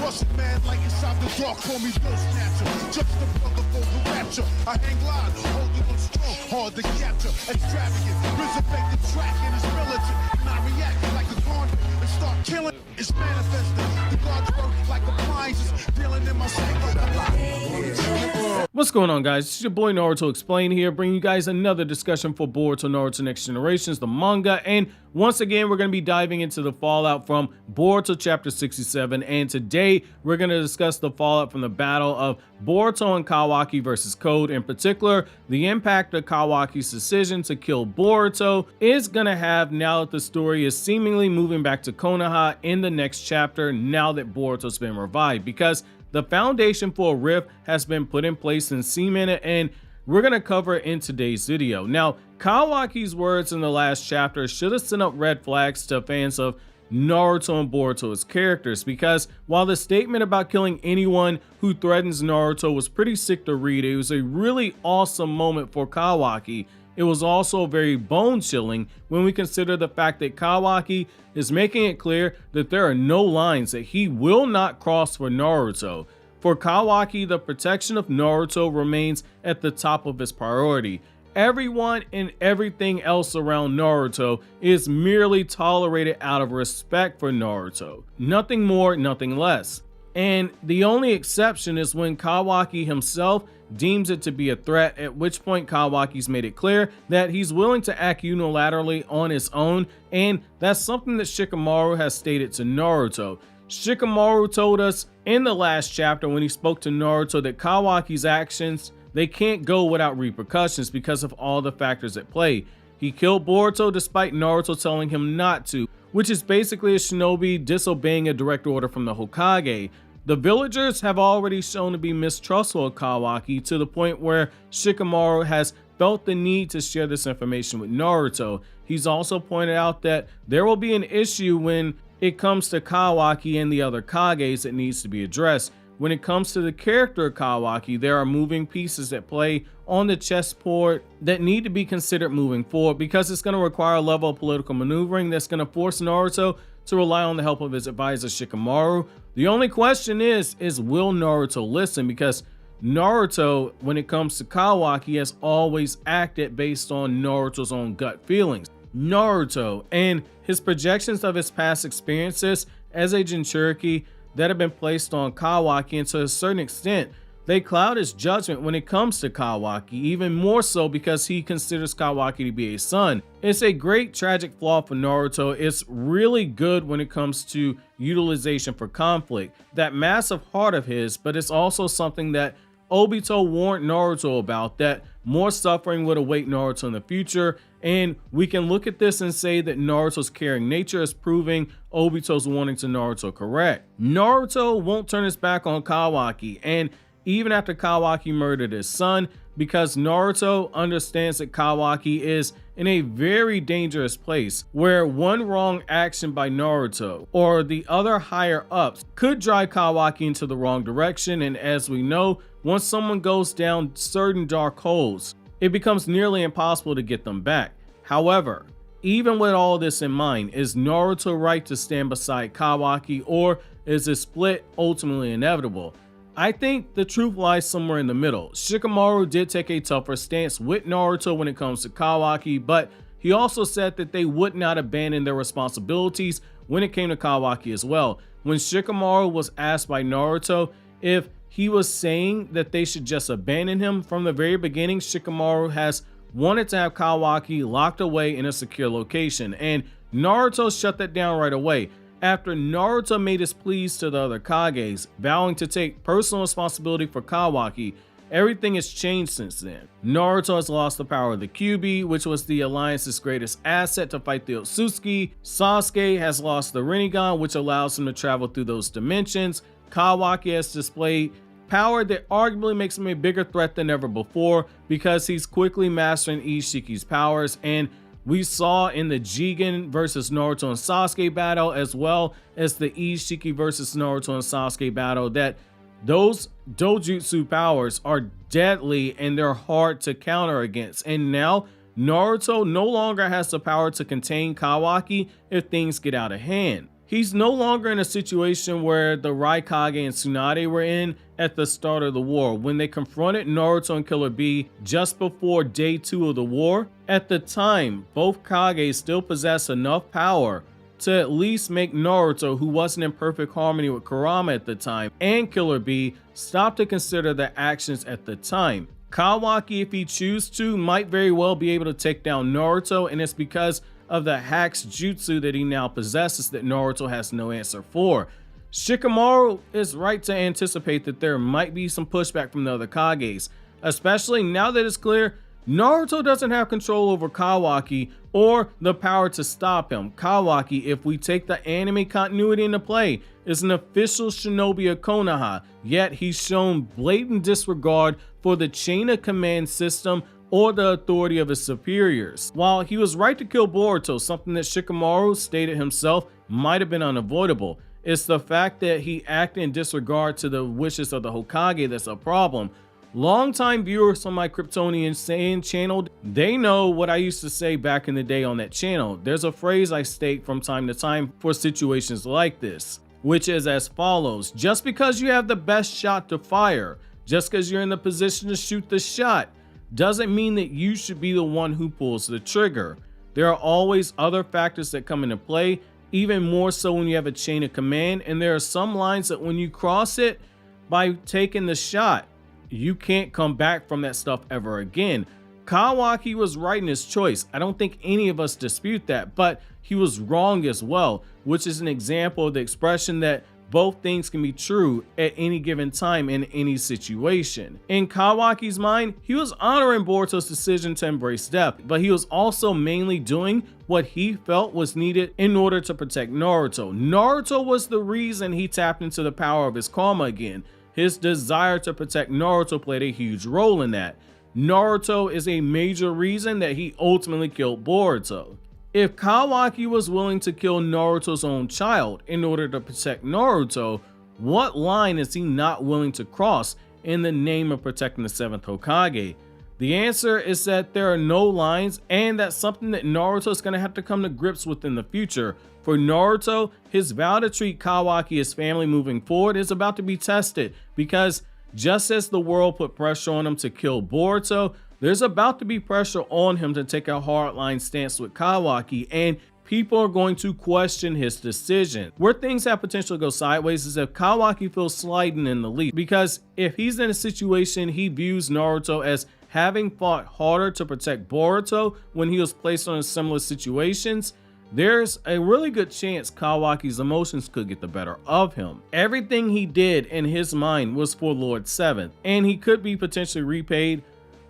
Russian man like inside the dark, call me Bill Snatcher. Just the brother for the rapture. I hang glide, holding on strong, hard to capture. Extravagant, resurrect the track and it's militant. And I react like a convict and start killing. It's manifesting. The God's work like appliances, dealing in my sleep like a lie. What's going on, guys? It's your boy Naruto Explain here, bringing you guys another discussion for Boruto Naruto Next Generations, the manga, and once again, we're going to be diving into the fallout from Boruto Chapter 67, and today we're going to discuss the fallout from the battle of Boruto and Kawaki versus Code. In particular, the impact of Kawaki's decision to kill Boruto is going to have now that the story is seemingly moving back to Konoha in the next chapter now that Boruto's been revived, because the foundation for a rift has been put in place and cemented, and we're going to cover it in today's video. Now, Kawaki's words in the last chapter should have sent up red flags to fans of Naruto and Boruto as characters, because while the statement about killing anyone who threatens Naruto was pretty sick to read, it was a really awesome moment for Kawaki. It was also very bone-chilling when we consider the fact that Kawaki is making it clear that there are no lines that he will not cross for Naruto. For Kawaki, the protection of Naruto remains at the top of his priority. Everyone and everything else around Naruto is merely tolerated out of respect for Naruto. Nothing more, nothing less. And the only exception is when Kawaki himself deems it to be a threat, at which point Kawaki's made it clear that he's willing to act unilaterally on his own, and that's something that Shikamaru has stated to Naruto. Shikamaru told us in the last chapter when he spoke to Naruto that Kawaki's actions, they can't go without repercussions because of all the factors at play. He killed Boruto despite Naruto telling him not to, which is basically a shinobi disobeying a direct order from the Hokage. The villagers have already shown to be mistrustful of Kawaki to the point where Shikamaru has felt the need to share this information with Naruto. He's also pointed out that there will be an issue when it comes to Kawaki and the other Kages that needs to be addressed. When it comes to the character of Kawaki, there are moving pieces at play on the chessboard that need to be considered moving forward, because it's going to require a level of political maneuvering that's going to force Naruto to rely on the help of his advisor Shikamaru. The only question is will Naruto listen? Because Naruto, when it comes to Kawaki, has always acted based on Naruto's own gut feelings. Naruto and his projections of his past experiences as a Jinchuriki that have been placed on Kawaki, and to a certain extent, they cloud his judgment when it comes to Kawaki, even more so because he considers Kawaki to be a son. It's a great tragic flaw for Naruto. It's really good when it comes to utilization for conflict, that massive heart of his, but it's also something that Obito warned Naruto about, that more suffering would await Naruto in the future, and we can look at this and say that Naruto's caring nature is proving Obito's warning to Naruto correct. Naruto won't turn his back on Kawaki, and even after Kawaki murdered his son, because Naruto understands that Kawaki is in a very dangerous place where one wrong action by Naruto or the other higher ups could drive Kawaki into the wrong direction. And as we know, once someone goes down certain dark holes, it becomes nearly impossible to get them back. However, even with all this in mind, is Naruto right to stand beside Kawaki, or is a split ultimately inevitable? I think the truth lies somewhere in the middle. Shikamaru did take a tougher stance with Naruto when it comes to Kawaki, but he also said that they would not abandon their responsibilities when it came to Kawaki as well. When Shikamaru was asked by Naruto if he was saying that they should just abandon him, from the very beginning, Shikamaru has wanted to have Kawaki locked away in a secure location, and Naruto shut that down right away. After Naruto made his pleas to the other Kages, vowing to take personal responsibility for Kawaki, everything has changed since then. Naruto has lost the power of the Kyuubi, which was the Alliance's greatest asset to fight the Otsutsuki. Sasuke has lost the Rinnegan, which allows him to travel through those dimensions. Kawaki has displayed power that arguably makes him a bigger threat than ever before, because he's quickly mastering Isshiki's powers, and we saw in the Jigen versus Naruto and Sasuke battle, as well as the Isshiki versus Naruto and Sasuke battle, that those dojutsu powers are deadly and they're hard to counter against. And now Naruto no longer has the power to contain Kawaki if things get out of hand. He's no longer in a situation where the Raikage and Tsunade were in at the start of the war, when they confronted Naruto and Killer Bee just before day 2 of the war. At the time, both Kage still possessed enough power to at least make Naruto, who wasn't in perfect harmony with Kurama at the time, and Killer Bee stop to consider their actions at the time. Kawaki, if he chooses to, might very well be able to take down Naruto, and it's because of the Hack's jutsu that he now possesses that Naruto has no answer for. Shikamaru is right to anticipate that there might be some pushback from the other Kages, especially now that it's clear Naruto doesn't have control over Kawaki or the power to stop him. Kawaki, if we take the anime continuity into play, is an official shinobi of Konoha, yet he's shown blatant disregard for the chain of command system or the authority of his superiors. While he was right to kill Boruto, something that Shikamaru stated himself might have been unavoidable, it's the fact that he acted in disregard to the wishes of the Hokage that's a problem. Longtime viewers on my Kryptonian Saiyan channel, they know what I used to say back in the day on that channel. There's a phrase I state from time to time for situations like this, which is as follows: just because you have the best shot to fire, just because you're in the position to shoot the shot, doesn't mean that you should be the one who pulls the trigger. There are always other factors that come into play, even more so when you have a chain of command, and there are some lines that when you cross it by taking the shot, you can't come back from that stuff ever again. Kawaki was right in his choice. I don't think any of us dispute that, but he was wrong as well, which is an example of the expression that both things can be true at any given time in any situation. In Kawaki's mind, he was honoring Boruto's decision to embrace death, but he was also mainly doing what he felt was needed in order to protect Naruto. Naruto was the reason he tapped into the power of his karma again. His desire to protect Naruto played a huge role in that. Naruto is a major reason that he ultimately killed Boruto. If Kawaki was willing to kill Naruto's own child in order to protect Naruto, what line is he not willing to cross in the name of protecting the 7th Hokage? The answer is that there are no lines, and that's something that Naruto is going to have to come to grips with in the future. For Naruto, his vow to treat Kawaki as family moving forward is about to be tested, because just as the world put pressure on him to kill Boruto, there's about to be pressure on him to take a hardline stance with Kawaki, and people are going to question his decision. Where things have potential to go sideways is if Kawaki feels slighted in the lead, because if he's in a situation he views Naruto as having fought harder to protect Boruto when he was placed on similar situations, there's a really good chance Kawaki's emotions could get the better of him. Everything he did in his mind was for Lord 7, and he could be potentially repaid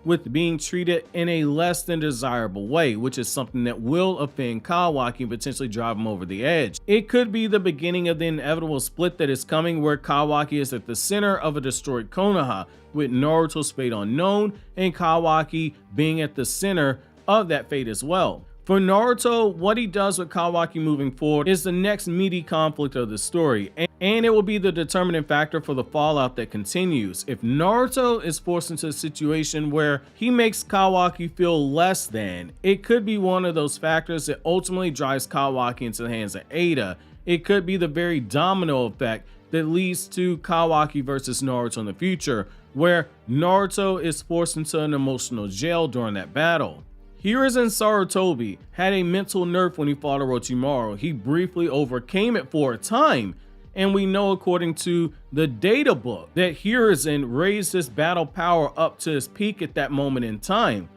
with being treated in a less than desirable way, which is something that will offend Kawaki and potentially drive him over the edge. It could be the beginning of the inevitable split that is coming, where Kawaki is at the center of a destroyed Konoha, with Naruto's fate unknown and Kawaki being at the center of that fate as well. For Naruto, what he does with Kawaki moving forward is the next meaty conflict of the story, and it will be the determining factor for the fallout that continues. If Naruto is forced into a situation where he makes Kawaki feel less than, it could be one of those factors that ultimately drives Kawaki into the hands of Ada. It could be the very domino effect that leads to Kawaki versus Naruto in the future, where Naruto is forced into an emotional jail during that battle. Hiruzen Sarutobi had a mental nerf when he fought Orochimaru. He briefly overcame it for a time, and we know according to the data book that Hiruzen raised his battle power up to his peak at that moment in time.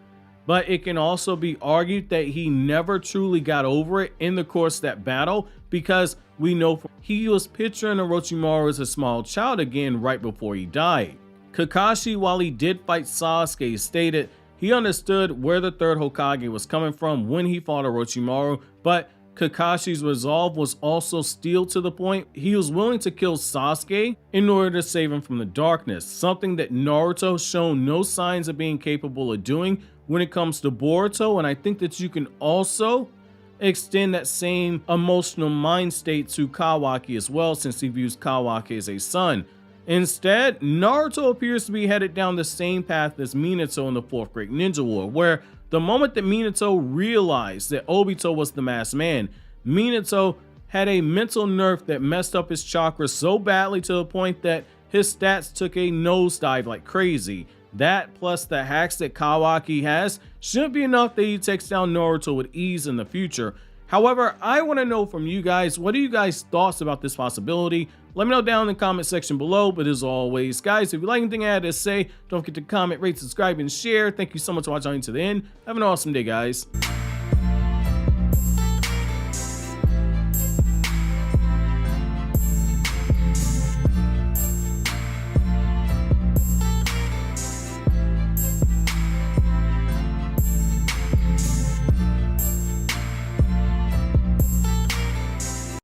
But it can also be argued that he never truly got over it in the course of that battle, because we know he was picturing Orochimaru as a small child again right before he died. Kakashi, while he did fight Sasuke, stated he understood where the 3rd Hokage was coming from when he fought Orochimaru, but Kakashi's resolve was also steeled to the point he was willing to kill Sasuke in order to save him from the darkness, something that Naruto shown no signs of being capable of doing when it comes to Boruto, and I think that you can also extend that same emotional mind state to Kawaki as well, since he views Kawaki as a son. Instead, Naruto appears to be headed down the same path as Minato in the 4th Great Ninja War, where the moment that Minato realized that Obito was the masked man, Minato had a mental nerf that messed up his chakra so badly to the point that his stats took a nosedive like crazy. That plus the hacks that Kawaki has shouldn't be enough that he takes down Naruto with ease in the future. However, I want to know from you guys, what are you guys' thoughts about this possibility? Let me know down in the comment section below. But as always, guys, if you like anything I had to say, don't forget to comment, rate, subscribe, and share. Thank you so much for watching to the end. Have an awesome day, guys.